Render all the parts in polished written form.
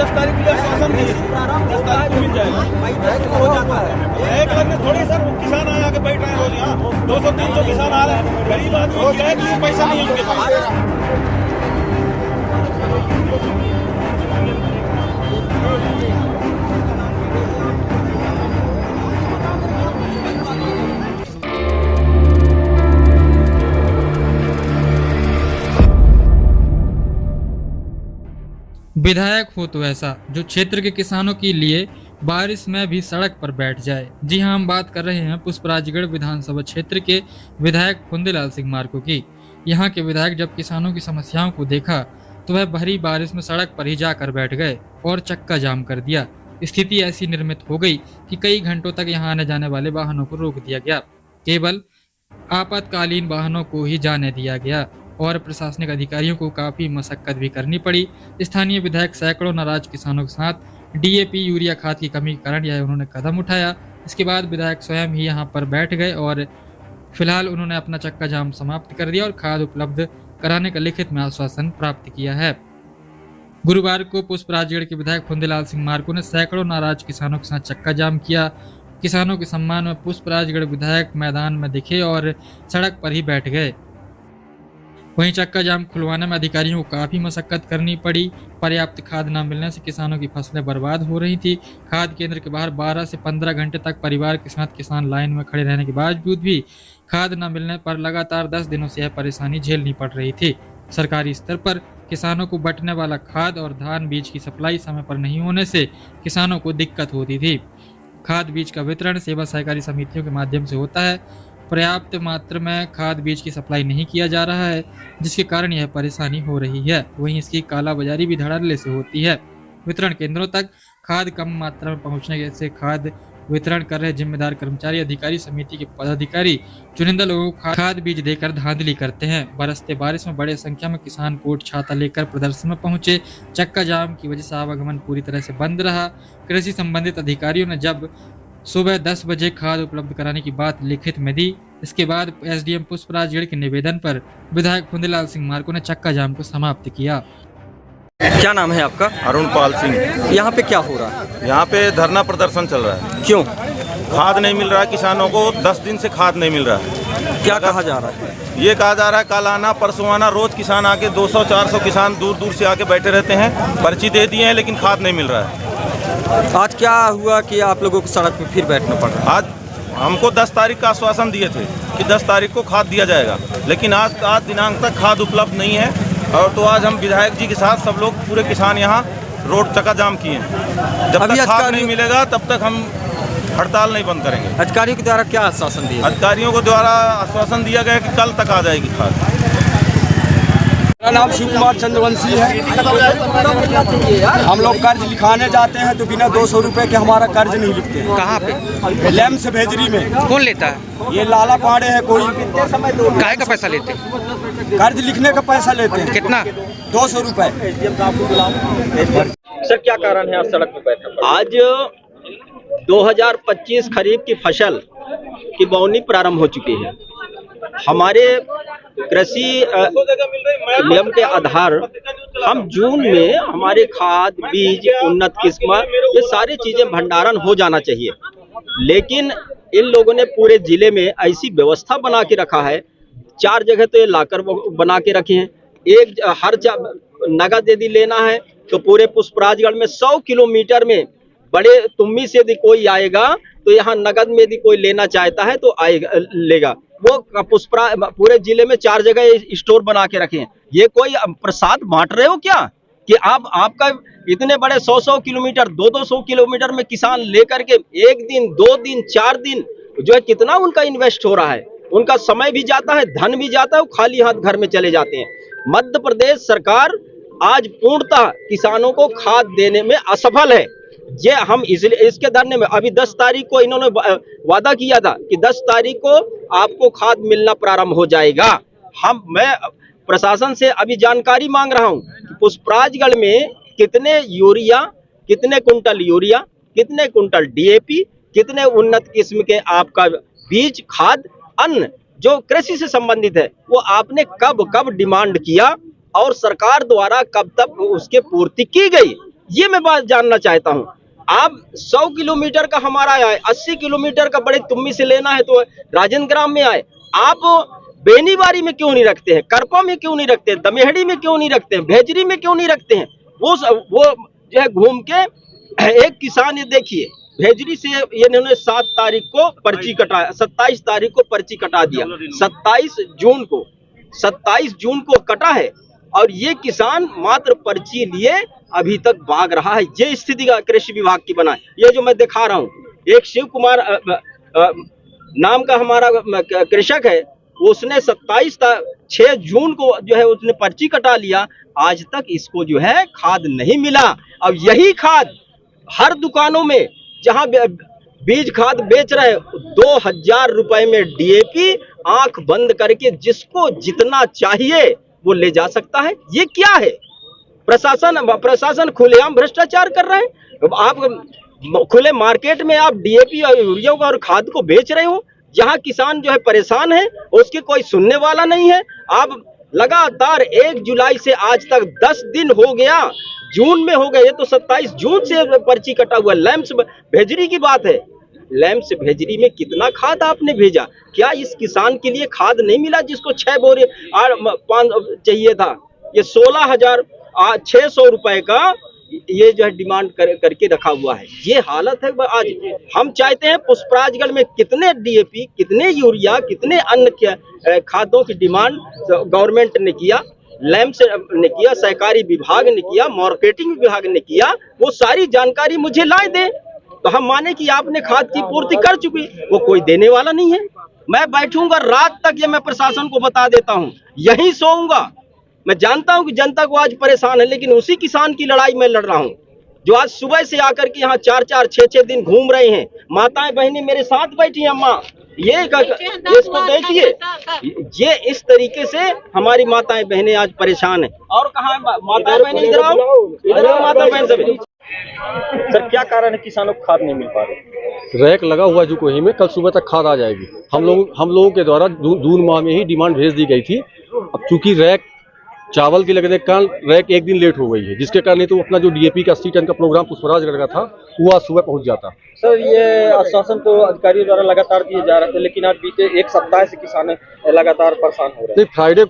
10 तारीख को आश्वासन दिए, 10 तारीख को मिल जाएगा। एक लगने थोड़ी सर, वो किसान आके बैठ रहे हैं रोज यहाँ, 200-300 किसान आ रहे हैं, गरीब आदमी क्या है कि पैसा नहीं है उनके पास। विधायक हो तो ऐसा जो क्षेत्र के किसानों के लिए बारिश में भी सड़क पर बैठ जाए। जी हां, हम बात कर रहे हैं पुष्पराजगढ़ विधानसभा क्षेत्र के विधायक फुंदेलाल सिंह मार्को की। यहां के विधायक जब किसानों की समस्याओं को देखा तो वह भरी बारिश में सड़क पर ही जाकर बैठ गए और चक्का जाम कर दिया। स्थिति ऐसी निर्मित हो गई कि कई घंटों तक यहां आने जाने वाले वाहनों को रोक दिया गया। केवल आपातकालीन वाहनों को ही जाने दिया गया और प्रशासनिक अधिकारियों को काफी मशक्कत भी करनी पड़ी। स्थानीय विधायक सैकड़ों नाराज किसानों के साथ डीएपी यूरिया खाद की कमी के कारण यह उन्होंने कदम उठाया। इसके बाद विधायक स्वयं ही यहां पर बैठ गए और फिलहाल उन्होंने अपना चक्का जाम समाप्त कर दिया और खाद उपलब्ध कराने का लिखित में आश्वासन प्राप्त किया है। गुरुवार को पुष्पराजगढ़ के विधायक फुंदेलाल सिंह मार्को ने सैकड़ों नाराज किसानों के साथ चक्का जाम किया। किसानों के सम्मान में पुष्पराजगढ़ विधायक मैदान में दिखे और सड़क पर ही बैठ गए। वहीं चक्का जाम खुलवाने में अधिकारियों को काफी मशक्कत करनी पड़ी। पर्याप्त खाद न मिलने से किसानों की फसलें बर्बाद हो रही थी। खाद केंद्र के बाहर 12 से 15 घंटे तक परिवार के साथ किसान लाइन में खड़े रहने के बावजूद भी खाद न मिलने पर लगातार 10 दिनों से यह परेशानी झेलनी पड़ रही थी। सरकारी स्तर पर किसानों को बंटने वाला खाद और धान बीज की सप्लाई समय पर नहीं होने से किसानों को दिक्कत होती थी। खाद बीज का वितरण सेवा सहकारी समितियों के माध्यम से होता है। पर्याप्त मात्रा में खाद बीज की सप्लाई नहीं किया जा रहा है, जिसके कारण यह परेशानी हो रही है। वहीं इसकी कालाबाजारी भी धड़ल्ले से होती है। वितरण केंद्रों तक खाद कम मात्रा में पहुंचने से खाद वितरण कर रहे जिम्मेदार कर्मचारी अधिकारी समिति के पदाधिकारी चुनिंदा लोगों को खाद बीज देकर धांधली करते हैं। बरसते बारिश में बड़े संख्या में किसान कोट छाता लेकर प्रदर्शन में पहुंचे। चक्का जाम की वजह से आवागमन पूरी तरह से बंद रहा। कृषि संबंधित अधिकारियों ने जब सुबह 10 बजे खाद उपलब्ध कराने की बात लिखित में दी, इसके बाद एसडीएम पुष्पराजगढ़ के निवेदन पर विधायक फुंदेलाल सिंह मार्को ने चक्का जाम को समाप्त किया। क्या नाम है आपका? अरुण पाल सिंह। यहाँ पे क्या हो रहा है? यहाँ पे धरना प्रदर्शन चल रहा है। क्यों? खाद नहीं मिल रहा है किसानों को, 10 दिन से खाद नहीं मिल रहा है। क्या कहा जा रहा है? ये कहा जा रहा है कल आना परसों आना, रोज किसान आके 200-400 किसान दूर दूर से आके बैठे रहते हैं। पर्ची दे दिए हैं लेकिन खाद नहीं मिल रहा है। आज क्या हुआ कि आप लोगों को सड़क पे फिर बैठना पड़ रहा है? आज हमको 10 तारीख का आश्वासन दिए थे कि 10 तारीख को खाद दिया जाएगा, लेकिन आज दिनांक तक खाद उपलब्ध नहीं है। और तो आज हम विधायक जी के साथ सब लोग पूरे किसान यहाँ रोड चक्का जाम किए हैं। जब तक खाद नहीं मिलेगा तब तक हम हड़ताल नहीं बंद करेंगे। अधिकारियों के द्वारा क्या आश्वासन दिया? अधिकारियों को द्वारा आश्वासन दिया गया कि कल तक आ जाएगी खाद। मेरा नाम शिव कुमार चंद्रवंशी है। हम लोग कर्ज लिखाने जाते हैं तो बिना 200 रुपए के हमारा कर्ज नहीं लिखते। कहाँ पे? लैम से भेजरी में। कौन लेता है? ये लाला पाड़े है कोई। काहे का पैसा लेते? कर्ज लिखने का पैसा लेते हैं। कितना? 200 रुपए। सर क्या कारण है आज सड़क पे बैठना? आज 2025 खरीफ की फसल की बोवनी प्रारंभ हो चुकी है। हमारे कृषि नियम के आधार हम जून में हमारे खाद बीज उन्नत किस्म ये सारी चीजें भंडारण हो जाना चाहिए, लेकिन इन लोगों ने पूरे जिले में ऐसी व्यवस्था बना के रखा है। 4 जगह तो ये लाकर बना के रखे हैं। एक हर नगद यदि लेना है तो पूरे पुष्पराजगढ़ में 100 किलोमीटर में बड़े तुम्मी से यदि कोई आएगा तो यहाँ नगद में यदि कोई लेना चाहता है तो आएगा लेगा। वो पूरे जिले में 4 जगह स्टोर बना के रखे हैं। ये कोई प्रसाद बांट रहे हो क्या कि आपका इतने बड़े 100 किलोमीटर 200 किलोमीटर में किसान लेकर के 1 दिन 2 दिन 4 दिन जो है कितना उनका इन्वेस्ट हो रहा है, उनका समय भी जाता है, धन भी जाता है, वो खाली हाथ घर में चले जाते हैं। मध्य प्रदेश सरकार आज पूर्णतः किसानों को खाद देने में असफल है। ये हम इसलिए इसके धरने में अभी 10 तारीख को इन्होंने वादा किया था कि 10 तारीख को आपको खाद मिलना प्रारंभ हो जाएगा। मैं प्रशासन से अभी जानकारी मांग रहा हूं कि पुष्पराजगढ़ में कितने यूरिया, कितने कुंटल यूरिया, कितने कुंटल डीएपी, कितने उन्नत किस्म के आपका बीज खाद अन्न जो कृषि से संबंधित है वो आपने कब डिमांड किया और सरकार द्वारा कब तक उसके पूर्ति की गई, ये मैं बात जानना चाहता हूँ। आप 100 किलोमीटर का हमारा आए, 80 किलोमीटर का बड़े तुम्मी से लेना है तो राजेंद्र ग्राम में आए, आप बेनीबारी में क्यों नहीं रखते हैं, करपा में क्यों नहीं रखते हैं, दमेहड़ी में क्यों नहीं रखते हैं, भेजरी में क्यों नहीं रखते हैं? वो जो है घूम के एक किसान, ये देखिए भेजरी से ये इन्होंने 7 तारीख को पर्ची कटा, 27 तारीख को पर्ची कटा दिया, 27 जून को कटा है और ये किसान मात्र पर्ची लिए अभी तक भाग रहा है। ये स्थिति का कृषि विभाग की बना है। ये जो मैं दिखा रहा हूँ, एक शिव कुमार नाम का हमारा कृषक है, उसने 6 जून को जो है उसने पर्ची कटा लिया, आज तक इसको जो है खाद नहीं मिला। अब यही खाद हर दुकानों में जहां बीज खाद बेच रहे हैं 2000 रुपए में डीएपी, आंख बंद करके जिसको जितना चाहिए वो ले जा सकता है। ये क्या है? प्रशासन खुलेआम भ्रष्टाचार कर रहा है। आप खुले मार्केट में आप डीएपी और यूरिया और खाद को बेच रहे हो, जहां किसान जो है परेशान है, उसकी कोई सुनने वाला नहीं है। आप लगातार 1 जुलाई से आज तक 10 दिन हो गया, जून में हो गए, ये तो 27 जून से पर्ची कटा हुआ। लैम्प्स भेजरी की बात है, लैम्प्स भेजरी में कितना खाद आपने भेजा? क्या इस किसान के लिए खाद नहीं मिला जिसको 6 बोरे 5 चाहिए था? ये 16,600 रुपए का ये जो है डिमांड करके रखा हुआ है। ये हालत है। आज हम चाहते हैं पुष्पराजगढ़ में कितने डीएपी, कितने यूरिया, कितने अन्य खादों की डिमांड गवर्नमेंट ने किया, लैम्प्स ने किया, सहकारी विभाग ने किया, मार्केटिंग विभाग ने किया, वो सारी जानकारी मुझे ला दे तो हम माने कि आपने खाद की पूर्ति कर चुकी। वो कोई देने वाला नहीं है। मैं बैठूंगा रात तक, ये मैं प्रशासन को बता देता हूँ, यहीं सोऊंगा। मैं जानता हूं कि जनता को आज परेशान है, लेकिन उसी किसान की लड़ाई मैं लड़ रहा हूं जो आज सुबह से आकर के यहाँ 4-4, 6-6 दिन घूम रहे हैं। माताएं बहनें मेरे साथ बैठी हैं। अम्मा ये इसको देखिए, ये इस तरीके से हमारी माताएं बहनें आज परेशान हैं। और कहाँ माताएं बहनें? इधर आओ माता बहन सभी। सर क्या कारण है किसानों को खाद नहीं मिल पा रही? रैक लगा हुआ जो कोही में, कल सुबह तक खाद आ जाएगी। हम लोगों के द्वारा जून माह में ही डिमांड भेज दी गई थी। अब चूंकि रैक चावल की लगने के कारण रैक 1 दिन लेट हो गई है, जिसके कारण तो अपना जो डीएपी का 80 टन का प्रोग्राम पुष्पराजगढ़ का था वो आज सुबह पहुंच जाता। सर ये आश्वासन तो अधिकारियों द्वारा लगातार दिए जा रहे थे, लेकिन आज बीते 1 सप्ताह से किसान लगातार परेशान हो रहे हैं। फ्राइडे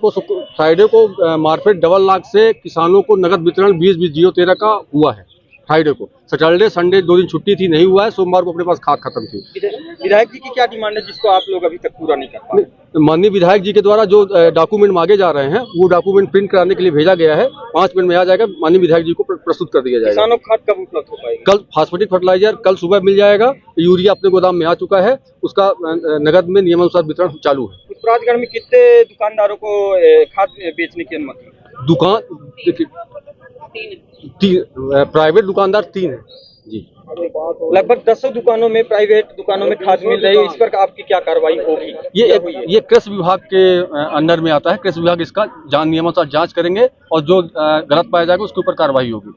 को मार्केट 1.5 लाख से किसानों को नगद वितरण 20-20-0-13 का हुआ है। फ्राइडे को, सैटरडे संडे 2 दिन छुट्टी थी, नहीं हुआ है। सोमवार को अपने पास खाद खत्म थी। विधायक जी की क्या डिमांड है जिसको आप लोग अभी तक पूरा नहीं कर पाए? माननीय विधायक जी के द्वारा जो डॉक्यूमेंट मांगे जा रहे हैं वो डॉक्यूमेंट प्रिंट कराने के लिए भेजा गया है। 5 मिनट में आ जाएगा, माननीय विधायक जी को प्रस्तुत कर दिया जाएगा। किसानों को खाद कब उपलब्ध हो पाएगा? कल फास्फेटिक फर्टिलाइजर कल सुबह मिल जाएगा। यूरिया अपने गोदाम में आ चुका है, उसका नगद में नियमानुसार वितरण चालू है। पुष्पराजगढ़ में कितने दुकानदारों को खाद बेचने की अनुमति? दुकान प्राइवेट दुकानदार 3 है जी। लगभग 10 दुकानों में, प्राइवेट दुकानों में खाद मिल रही है। इस पर आपकी क्या कार्रवाई होगी? ये कृषि विभाग के अंडर में आता है। कृषि विभाग इसका नियमानुसार जांच करेंगे और जो गलत पाया जाएगा उसके ऊपर कार्रवाई होगी।